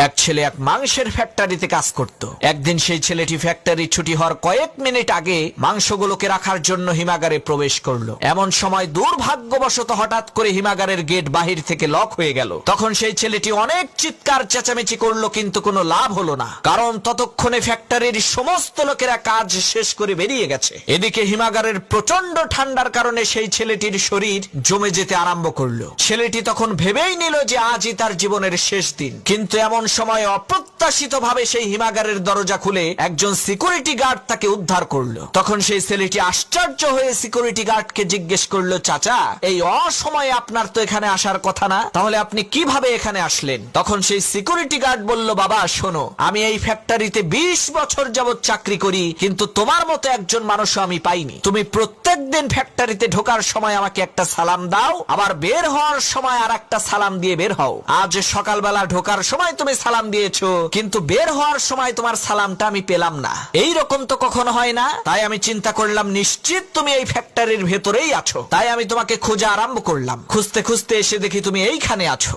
এক ছেলে এক মাংসের ফ্যাক্টরিতে কাজ করত। একদিন সেই ছেলেটি ফ্যাক্টরি ছুটি হওয়ার কয়েক মিনিট আগে মাংসগুলোকে রাখার জন্য হিমাগারে প্রবেশ করলো। এমন সময় দুর্ভাগ্যবশত হঠাৎ করে হিমাগারের গেট বাহির থেকে লক হয়ে গেল। তখন সেই ছেলেটি অনেক চিৎকার চেঁচামেচি করলো, কিন্তু কোনো লাভ হলো না, কারণ ততক্ষণে ফ্যাক্টরির সমস্ত লোকেরা কাজ শেষ করে বেরিয়ে গেছে। এদিকে হিমাগারের প্রচন্ড ঠান্ডার কারণে সেই ছেলেটির শরীর জমে যেতে আরম্ভ করলো। ছেলেটি তখন ভেবেই নিল যে আজই তার জীবনের শেষ দিন। কিন্তু এমন সময় অপ্রত্যাশিতভাবে সেই হিমাগারের দরজা খুলে একজন সিকিউরিটি গার্ড তাকে উদ্ধার করলো। তখন সেই ছেলেটি আশ্চর্য হয়ে সিকিউরিটি গার্ডকে জিজ্ঞেস করলো, চাচা, এই অসময়ে আপনার তো এখানে আসার কথা না, তাহলে আপনি কিভাবে এখানে আসলেন? তখন সেই সিকিউরিটি গার্ড বলল, বাবা শোনো, আমি এই ফ্যাক্টরিতে 20 বছর যাবত চাকরি করি, কিন্তু তোমার মতো একজন মানুষও আমি পাইনি। তুমি প্রত্যেক দিন ফ্যাক্টরিতে ঢোকার সময় আমাকে একটা সালাম দাও, আবার বের হওয়ার সময় আর একটা সালাম দিয়ে বের হও। আজ সকালবেলা ঢোকার সময় তুমি সালাম দিয়েছো, কিন্তু বের হওয়ার সময় তোমার সালামটা আমি পেলাম না। এই রকম তো কখনো হয় না। তাই আমি চিন্তা করলাম নিশ্চিত তুমি এই ফ্যাক্টরির ভেতরেই আছো। তাই আমি তোমাকে খোঁজা আরম্ভ করলাম। খুঁজতে খুঁজতে এসে দেখি তুমি এইখানে আছো।